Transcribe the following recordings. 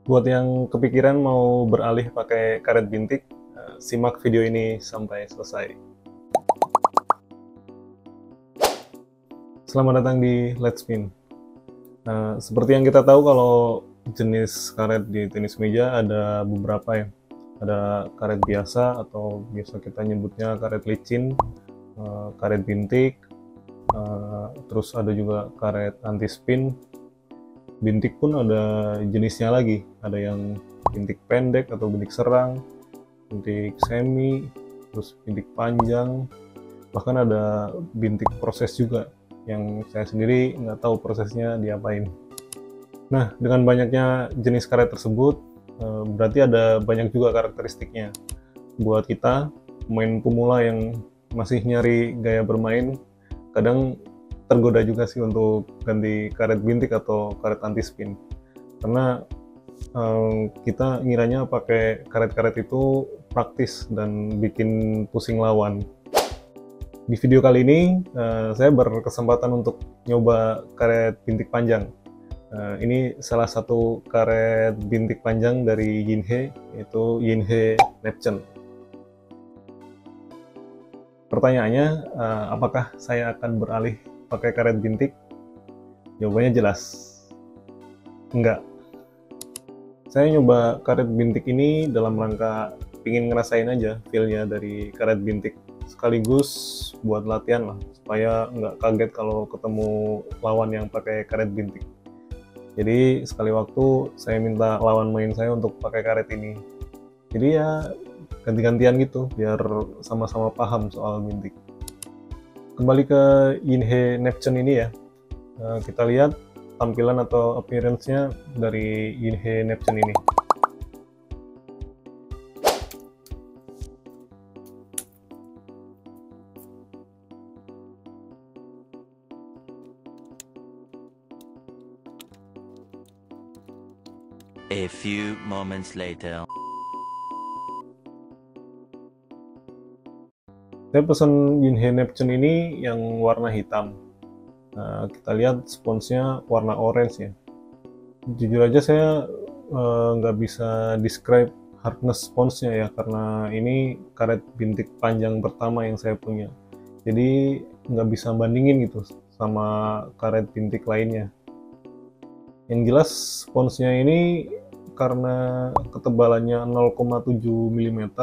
Buat yang kepikiran mau beralih pakai karet bintik, simak video ini sampai selesai. Selamat datang di Let's Spin. Seperti yang kita tahu kalau jenis karet di tenis meja ada beberapa ya. Ada karet biasa atau biasa kita nyebutnya karet licin, karet bintik, terus ada juga karet anti spin. Bintik pun ada jenisnya lagi, ada yang bintik pendek atau bintik serang, bintik semi, terus bintik panjang, bahkan ada bintik proses juga yang saya sendiri nggak tahu prosesnya diapain. Nah, dengan banyaknya jenis karet tersebut, berarti ada banyak juga karakteristiknya. Buat kita, pemain pemula yang masih nyari gaya bermain, kadang tergoda juga sih untuk ganti karet bintik atau karet anti spin, karena kita ngiranya pakai karet-karet itu praktis dan bikin pusing lawan. Di video kali ini saya berkesempatan untuk nyoba karet bintik panjang. Ini salah satu karet bintik panjang dari Yinhe, yaitu Yinhe Neptune. Pertanyaannya, apakah saya akan beralih pakai karet bintik? Jawabannya jelas, enggak. Saya nyoba karet bintik ini dalam rangka pingin ngerasain aja feel-nya dari karet bintik, sekaligus buat latihan lah, supaya nggak kaget kalau ketemu lawan yang pakai karet bintik. Jadi sekali waktu saya minta lawan main saya untuk pakai karet ini. Jadi ya ganti-gantian gitu, biar sama-sama paham soal bintik. Kembali ke Yinhe Neptune ini ya, kita lihat tampilan atau appearance-nya dari Yinhe Neptune ini. A few moments later. Saya pesan Yinhe Neptune ini yang warna hitam. Nah, kita lihat sponsnya warna orange ya. Jujur aja saya nggak bisa describe hardness sponsnya ya, karena ini karet bintik panjang pertama yang saya punya. Jadi nggak bisa bandingin gitu sama karet bintik lainnya. Yang jelas sponsnya ini karena ketebalannya 0,7 mm,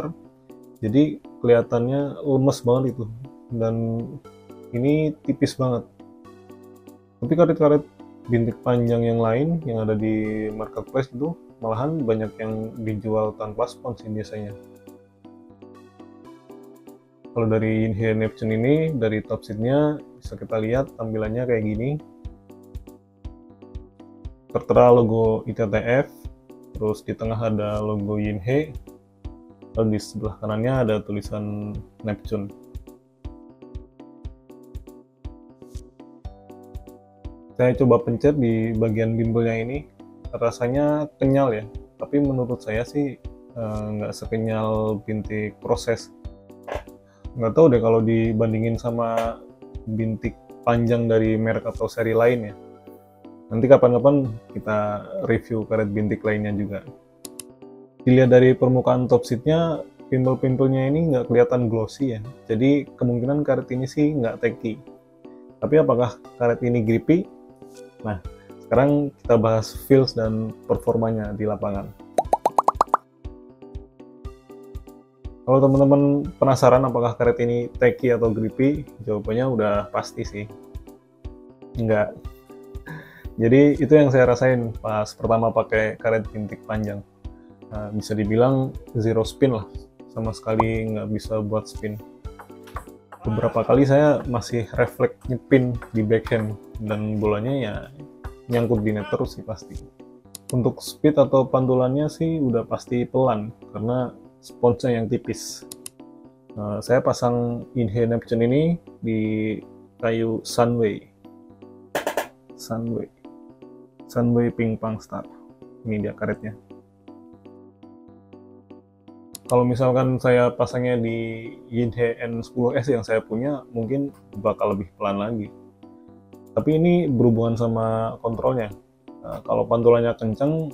jadi kelihatannya lemes banget itu, dan ini tipis banget. Tapi karet-karet bintik panjang yang lain yang ada di marketplace itu malahan banyak yang dijual tanpa spons biasanya. Kalau dari Yinhe Neptune ini, dari top seatnya bisa kita lihat tampilannya kayak gini. Tertera logo ITTF, terus di tengah ada logo Yinhe, lalu di sebelah kanannya ada tulisan Neptune. Saya coba pencet di bagian bimbelnya ini, rasanya kenyal ya, tapi menurut saya sih nggak sekenyal bintik proses. Nggak tahu deh kalau dibandingin sama bintik panjang dari merek atau seri lain ya. Nanti kapan-kapan kita review karet bintik lainnya juga. Dilihat dari permukaan top seatnya, pimpel-pimpelnya ini nggak kelihatan glossy ya, jadi kemungkinan karet ini sih nggak tacky. Tapi apakah karet ini grippy? Nah, sekarang kita bahas feels dan performanya di lapangan. Kalau teman-teman penasaran apakah karet ini tacky atau grippy, jawabannya udah pasti sih, enggak. Jadi itu yang saya rasain pas pertama pakai karet bintik panjang. Nah, bisa dibilang zero spin lah, sama sekali nggak bisa buat spin. Beberapa kali saya masih refleks nyepin di backhand, dan bolanya ya nyangkut di net terus sih pasti. Untuk speed atau pantulannya sih udah pasti pelan, karena sponsnya yang tipis. Saya pasang Yinhe Neptune ini di kayu Sunway Ping Pang Star. Ini dia karetnya. Kalau misalkan saya pasangnya di Yinhe N10S yang saya punya, mungkin bakal lebih pelan lagi. Tapi ini berhubungan sama kontrolnya. Kalau pantulannya kencang,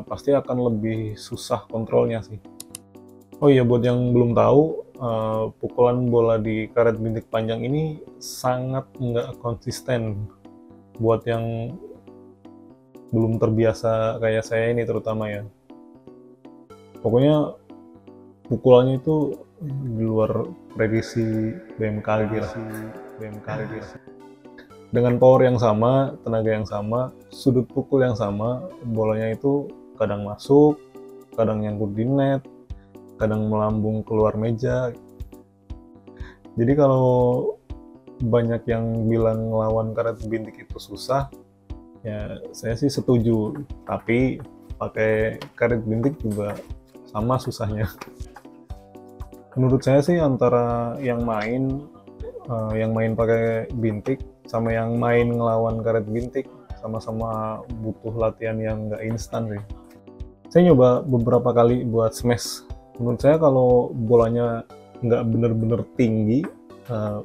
pasti akan lebih susah kontrolnya sih. Oh iya, buat yang belum tahu, pukulan bola di karet bintik panjang ini sangat nggak konsisten. Buat yang belum terbiasa kayak saya ini terutama ya. Pokoknya pukulannya itu di luar prediksi BMKG lah. Dengan power yang sama, tenaga yang sama, sudut pukul yang sama, bolanya itu kadang masuk, kadang nyangkut di net, kadang melambung keluar meja. Jadi kalau banyak yang bilang ngelawan karet bintik itu susah, ya saya sih setuju. Tapi pakai karet bintik juga sama susahnya. Menurut saya sih antara yang main pakai bintik sama yang main ngelawan karet bintik sama-sama butuh latihan yang nggak instan sih. Saya nyoba beberapa kali buat smash. Menurut saya kalau bolanya nggak bener-bener tinggi,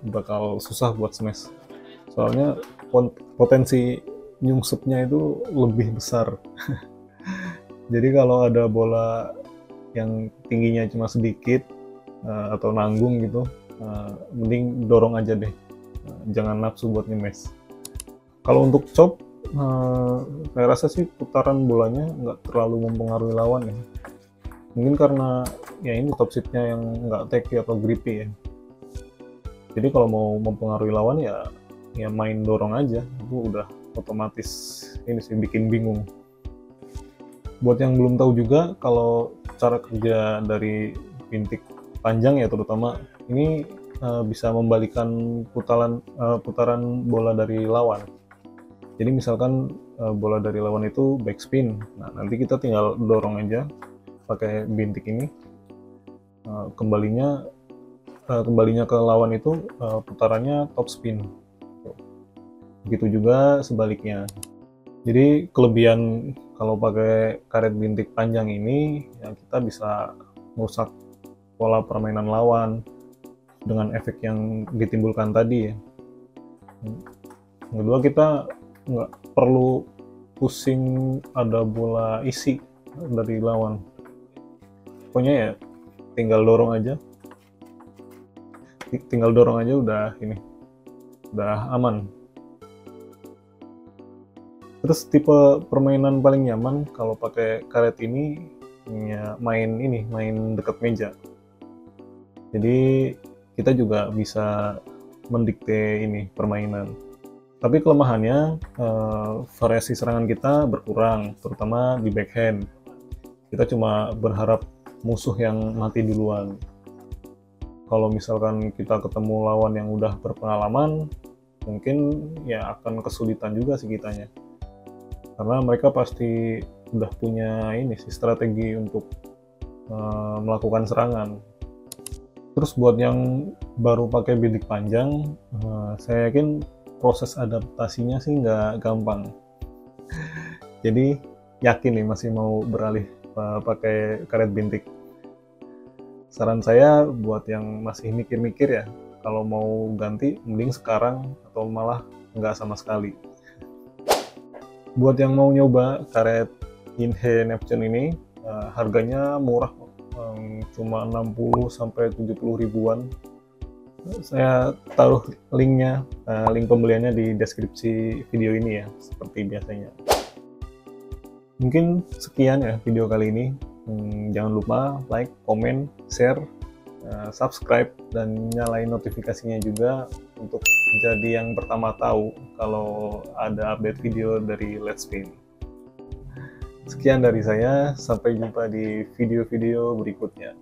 bakal susah buat smash. Soalnya potensi nyungsepnya itu lebih besar. Jadi kalau ada bola yang tingginya cuma sedikit atau nanggung gitu, mending dorong aja deh, jangan nafsu buat nyemes. Kalau untuk chop, saya rasa sih putaran bolanya nggak terlalu mempengaruhi lawan ya. Mungkin karena ya ini top seatnya yang nggak tacky atau grippy ya. Jadi kalau mau mempengaruhi lawan ya main dorong aja, itu udah otomatis ini sih bikin bingung. Buat yang belum tahu juga, kalau cara kerja dari bintik panjang ya terutama, ini bisa membalikan putaran bola dari lawan. Jadi misalkan bola dari lawan itu backspin, nah nanti kita tinggal dorong aja pakai bintik ini, kembalinya ke lawan itu putarannya top spin. Begitu juga sebaliknya. Jadi kelebihan kalau pakai karet bintik panjang ini, ya kita bisa merusak pola permainan lawan dengan efek yang ditimbulkan tadi ya. Yang kedua, kita nggak perlu pusing ada bola isi dari lawan. Pokoknya ya tinggal dorong aja udah aman. Terus tipe permainan paling nyaman kalau pakai karet ini ya main dekat meja. Jadi kita juga bisa mendikte ini permainan. Tapi kelemahannya, variasi serangan kita berkurang, terutama di backhand. Kita cuma berharap musuh yang mati duluan. Kalau misalkan kita ketemu lawan yang udah berpengalaman, mungkin ya akan kesulitan juga sih kitanya. Karena mereka pasti udah punya strategi untuk melakukan serangan. Terus buat yang baru pakai bintik panjang, saya yakin proses adaptasinya sih nggak gampang. Jadi yakin nih masih mau beralih pakai karet bintik. Saran saya buat yang masih mikir-mikir ya, kalau mau ganti mending sekarang atau malah nggak sama sekali. Buat yang mau nyoba karet Inhe Neptune ini, harganya murah, cuma 60-70 ribuan. Saya taruh linknya, link pembeliannya di deskripsi video ini ya, seperti biasanya. Mungkin sekian ya video kali ini. Jangan lupa like, komen, share, subscribe, dan nyalain notifikasinya juga untuk jadi yang pertama tahu kalau ada update video dari Let's Spin. Sekian dari saya, sampai jumpa di video-video berikutnya.